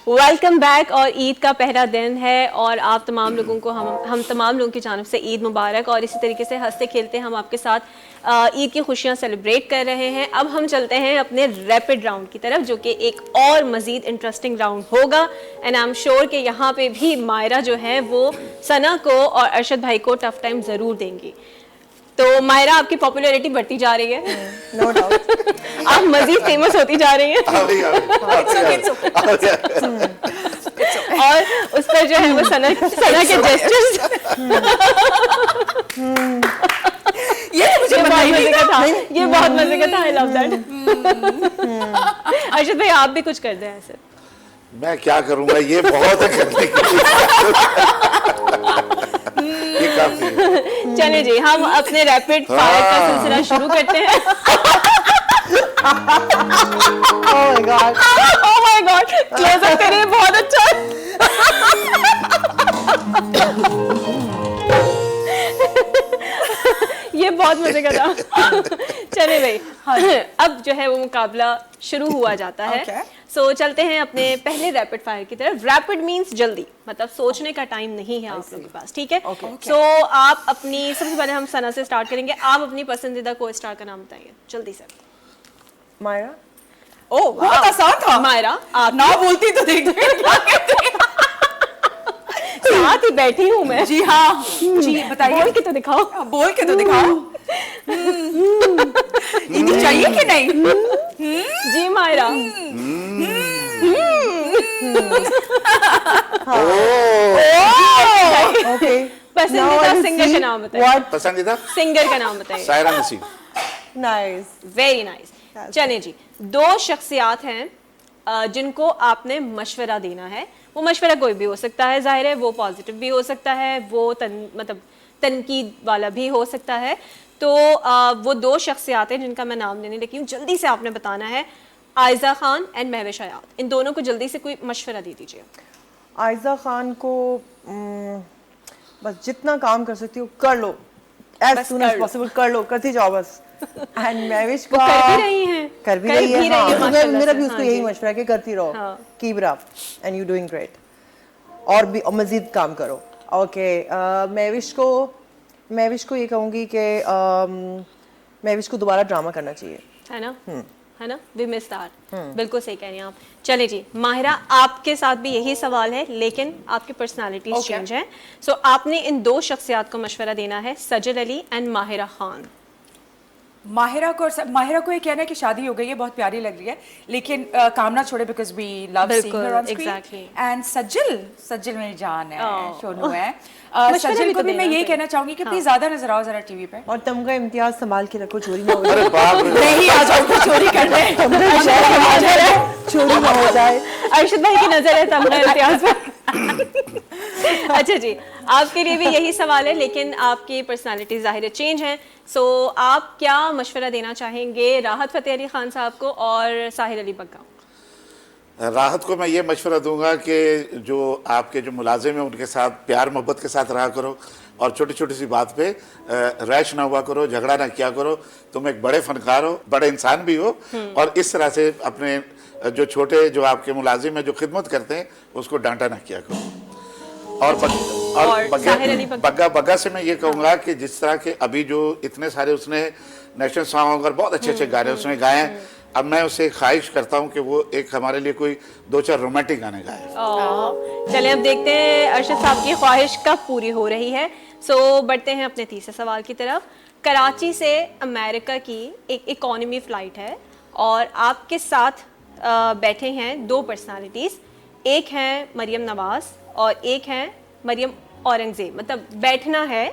Welcome back. और ईद का पहला दिन है और आप तमाम लोगों को हम तमाम लोगों की जानिब से ईद मुबारक। और इसी तरीके से हंसते खेलते हम आपके साथ ईद की खुशियां सेलिब्रेट कर रहे हैं। अब हम चलते हैं अपने रैपिड राउंड की तरफ, जो कि एक और मज़ीद इंटरेस्टिंग राउंड होगा। एंड आई एम श्योर कि यहाँ पे भी मायरा जो है वो सना को और अरशद भाई को टफ टाइम ज़रूर देंगी। तो मायरा, आपकी पॉपुलैरिटी बढ़ती जा रही है, नो डाउट। आप मजीद फेमस होती जा रही हैं। और उस पर जो है वो सना के जेस्चर्स ये मुझे बहुत मजे का था, ये बहुत मजे का था। I love that. अर्शद भाई, आप भी कुछ कर दें ऐसे। मैं क्या करूंगा, ये बहुत है करने के ये काफी है। चलिए जी, हम अपने रैपिड फायर का सिलसिला शुरू करते हैं। Oh my God, close up करिए, बहुत अच्छा। ये बहुत मजे का था। चले भाई, अब जो है वो मुकाबला शुरू हुआ जाता है। सो चलते हैं अपने पहले रैपिड फायर की तरफ। रैपिड मींस जल्दी, मतलब सोचने का टाइम नहीं है आप लोगों के पास, ठीक है? सो आप अपनी, सबसे पहले हम सना से स्टार्ट करेंगे। आप अपनी पसंदीदा को स्टार का नाम बताइए जल्दी से। मायरा। ओह बहुत आसान था। मायरा, आप ना बोलती तो देख साथ ही बैठी हूँ मैं। जी हाँ, जी बताइए। बोल के तो दिखाओ। बोल के तो दिखाओ। ईदी चाहिए कि नहीं? जी मायरा। ओके, पसंदीदा सिंगर का नाम बताइए। पसंदीदा सिंगर का नाम बताइए। Saira Naseem. Nice, very nice. चलें जी, दो शख्सियात हैं जिनको आपने मशवरा देना है। वो मशवरा कोई भी हो सकता है, जाहिर है वो पॉजिटिव भी हो सकता है, वो मतलब तनकीद वाला भी हो सकता है। तो वो दो शख्सियात हैं जिनका मैं नाम लेने लगी हूँ। जल्दी से आपने बताना है। आयजा खान एंड महविश हयात, इन दोनों को जल्दी से कोई मशवरा दे दीजिए। आयजा खान को बस जितना काम कर सकती हो कर लो, एज सून एज पॉसिबल कर लो, करती जाओ बस। एंड महविश का कर भी रही हैं, कर भी रही है, हाँ। मेरा भी उसको हाँ यही मशवरा है कि करती रहो, keep it up and you doing great. और भी मजीद काम करो। ओके, महविश को ये कहूँगी कि महविश को दोबारा ड्रामा करना चाहिए, है ना? है ना? We miss that. बिल्कुल सही कह रही हैं आप। चलिए जी माहिरा, आपके साथ भी यही सवाल है, लेकिन आपकी पर्सनालिटीज चेंज है। सो आपने इन दो शख्सियात को मशवरा देना है, सजल अली एंड माहिरा खान। माहिरा को ये कहना है कि शादी हो गई है, बहुत प्यारी लग रही है, लेकिन काम ना छोड़े because we love seeing her on screen. And Sajal मेरी जान है, शोनू है। सज्जल को भी मैं यही कहना चाहूंगी कि प्लीज ज्यादा नजर आओ जरा टीवी पे, और तमगा इम्तियाज संभाल के रखो, चोरी ना हो जाए। नहीं आ जाओ चोरी करने, चोरी ना हो जाए। अरशद भाई की नजर है तमगा इम्तियाज पे। अच्छा जी, आपके लिए भी यही सवाल है, लेकिन आपकी पर्सनालिटी जाहिर चेंज है। सो आप क्या मशवरा देना चाहेंगे राहत फतेह अली खान साहब को और साहिर अली बग्गा? राहत को मैं ये मशवरा दूंगा कि जो आपके जो मुलाजिम हैं उनके साथ प्यार मोहब्बत के साथ रहा करो, और छोटी छोटी सी बात पे रैश ना हुआ करो, झगड़ा ना किया करो। तुम एक बड़े फनकार हो, बड़े इंसान भी हो, और इस तरह से अपने जो छोटे जो आपके मुलाजिम हैं जो खिदमत करते हैं उसको डांटा ना किया करो। और बग्गा से मैं ये कहूँगा कि जिस तरह के अभी जो इतने सारे उसने नेशनल सॉन्ग और बहुत अच्छे अच्छे गाने उसने गाए हैं, अब मैं उससे ख्वाहिश करता हूँ कि वो एक हमारे लिए कोई 2-4 रोमांटिक गाने गाए। चलिए अब देखते हैं अरशद साहब की ख्वाहिश कब पूरी हो रही है। सो बढ़ते हैं अपने तीसरे सवाल की तरफ। कराची से अमेरिका की एक इकोनॉमी फ़्लाइट है और आपके साथ बैठे हैं दो पर्सनालिटीज़। एक हैं मरियम नवाज़ और एक हैं मरियम औरंगज़ेब। मतलब बैठना है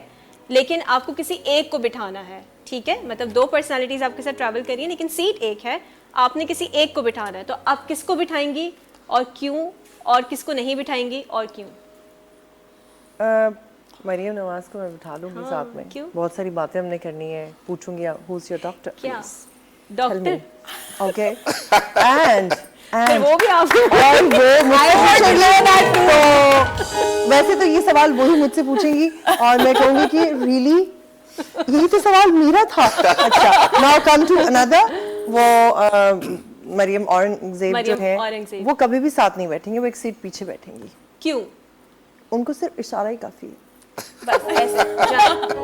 लेकिन आपको किसी एक को बिठाना है, ठीक है? मतलब दो पर्सनालिटीज़ आपके साथ ट्रैवल करिए लेकिन सीट एक है, आपने किसी एक को बिठाना है। तो आप किसको बिठाएंगी और क्यों, और किसको नहीं बिठाएंगी और क्यों? मरियम नवाज को मैं बिठा लूंगी साथ में। क्यों? बहुत सारी बातें हमने करनी है, पूछूंगी हु इज योर डॉक्टर। क्या डॉक्टर? ओके, एंड वो भी आपको और वो मुझसे तो वैसे तो ये सवाल वही मुझसे पूछेंगी और मैं कहूंगी कि रियली यही तो सवाल मेरा था। अच्छा, नाउ कम टू अनदर। वो मरियम औरंगजेब जो मरियम है औरंगजेब। वो कभी भी साथ नहीं बैठेंगे, वो एक सीट पीछे बैठेंगी। क्यों? उनको सिर्फ इशारा ही काफी है। बस ऐसे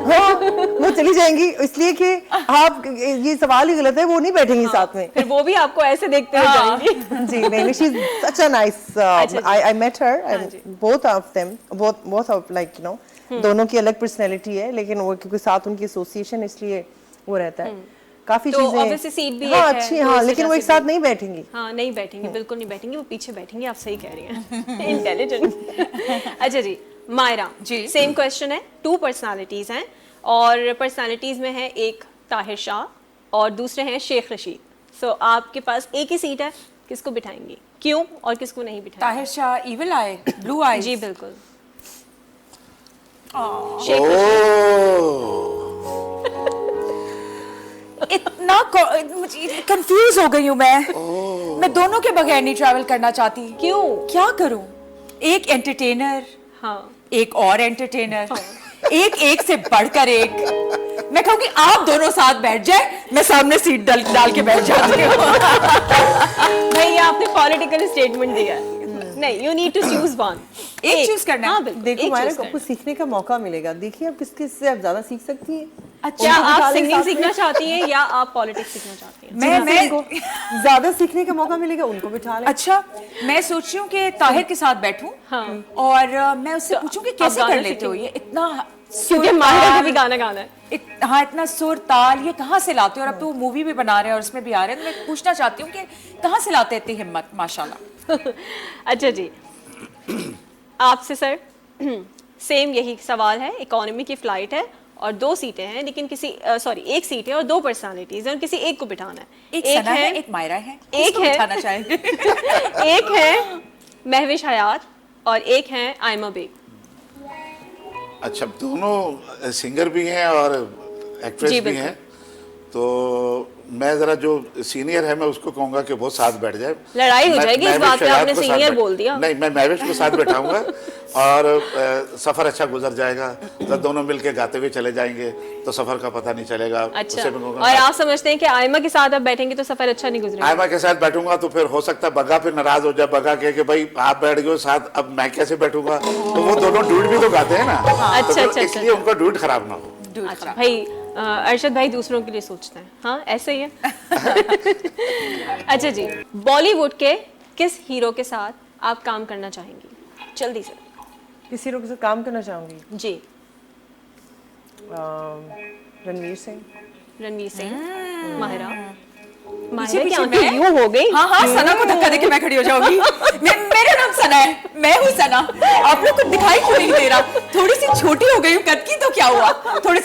हाँ, वो चली जाएंगी इसलिए कि आप, ये सवाल ही गलत है, वो नहीं बैठेंगी साथ में। फिर वो भी आपको ऐसे देखते हुए जाएंगी। जी नहीं, she is such a nice, I met her, both of them, both of like you know, दोनों की अलग पर्सनैलिटी है, लेकिन वो क्योंकि साथ उनकी एसोसिएशन इसलिए वो रहता है। काफी तो चीजें obviously सीट भी हाँ एक है, अच्छी, तो हाँ, इस लेकिन वजह वो एक से साथ नहीं बैठेंगी। हाँ नहीं बैठेंगी, बिल्कुल नहीं बैठेंगी, वो पीछे बैठेंगी, आप सही कह रही हैं। इंटेलिजेंट। अच्छा जी, मायरा जी। सेम क्वेश्चन है, 2 पर्सनालिटीज हैं और पर्सनालिटीज में है एक ताहिर शाह और दूसरे हैं शेख रशीद। सो आपके पास एक ही सीट है, किसको बिठाएंगी, क्यों और किसको नहीं बिठाएंगी? ताहिर शाह इविल आई, ब्लू आई। जी बिल्कुल। इतना कंफ्यूज हो गई हूँ मैं दोनों के बगैर नहीं ट्रैवल करना चाहती। क्यों? क्या करूं? एक एंटरटेनर, हाँ एक और एंटरटेनर, एक से बढ़कर एक। मैं कहूंगी आप दोनों साथ बैठ जाए, मैं सामने सीट डाल के बैठ जाती हूँ। नहीं, ये आपने पॉलिटिकल स्टेटमेंट दिया है। नहीं, you need to choose one. एक choose करना है। हाँ बिल्कुल, देखो एक मायरा, choose आपको सीखने का मौका मिलेगा, देखिए आप किसके से आप ज्यादा सीख सकती हैं। अच्छा, क्या उनको आप बिठा लें सिंगिंग साथ में। सीखना चाहती हैं या आप पॉलिटिक्स सीखना चाहती हैं? मैं ज्यादा सीखने का मौका मिलेगा, उनको बिठा लें। अच्छा, मैं सोच रही हूँ कि ताहिर के साथ बैठूं हाँ। और मैं उससे पूछूं कि कैसे गाना कर लेते हो सीखेंगी? ये इतना क्योंकि माहिरा को भी गाना गाना है। हाँ, इतना सुर ताल ये कहाँ से लाते हो? और अब तो वो मूवी भी बना रहे हैं और उसमें भी आ रहे हैं, तो मैं पूछना चाहती हूँ कि कहाँ से लाते इतनी हिम्मत, माशाल्लाह। अच्छा जी, आपसे सर सेम यही सवाल है। इकोनॉमी की फ्लाइट है और 2 सीटें हैं, लेकिन किसी सॉरी एक सीट है और 2 पर्सनालिटीज हैं और किसी एक को बिठाना है। एक सना है, एक मायरा है, एक किसको है बिठाना चाहेंगे? एक है महविश हयात और एक है आयमा बेग। अच्छा, दोनों सिंगर भी हैं और एक्ट्रेस जी, भी बिल्कुल। हैं, तो मैं जरा जो सीनियर है मैं उसको कहूंगा कि वो साथ बैठ जाए। लड़ाई हो मैं- जाएगी इस महविश बात पे, हयात आपने को साथ सीनियर बैठ- बोल दिया। नहीं, मैं महविश को साथ बैठाऊंगा और सफर अच्छा गुजर जाएगा। तो दोनों मिलके गाते हुए चले जाएंगे तो सफर का पता नहीं चलेगा। अच्छा, उससे मैं कहूंगा, और आप समझते हैं कि आयमा के साथ आप बैठेंगे तो सफर अच्छा नहीं गुजरेगा? आयमा के साथ बैठूंगा तो फिर हो सकता है बग्गा फिर नाराज हो जाए, बग्गा कहे कि भाई आप बैठ गए हो साथ, अब मैं कैसे बैठूंगा। तो वो दोनों डूड भी तो गाते हैं ना, तो अच्छा, फिर अच्छा, इसलिए अच्छा। उनका डूड खराब ना हो। अच्छा भाई, अरशद भाई दूसरों के लिए सोचते हैं, हाँ ऐसे ही है। अच्छा जी, बॉलीवुड के किस हीरो के साथ आप काम करना चाहेंगी? जल्दी से। किस हीरो के साथ काम करना चाहूंगी? जी, रणवीर सिंह। रणवीर सिंह। माहिरा? पीछे माहिरा की पीछे आंखें मैं यूं हो गई। हाँ, सना को धक्का देके मैं खड़ी हो जाऊंगी। मेरा नाम सना है, मैं हूँ सना। आप लोग को दिखाई क्यों नहीं दे रहा? थोड़ी सी छोटी हो गई हूँ कद की, तो क्या हुआ? थोड़ी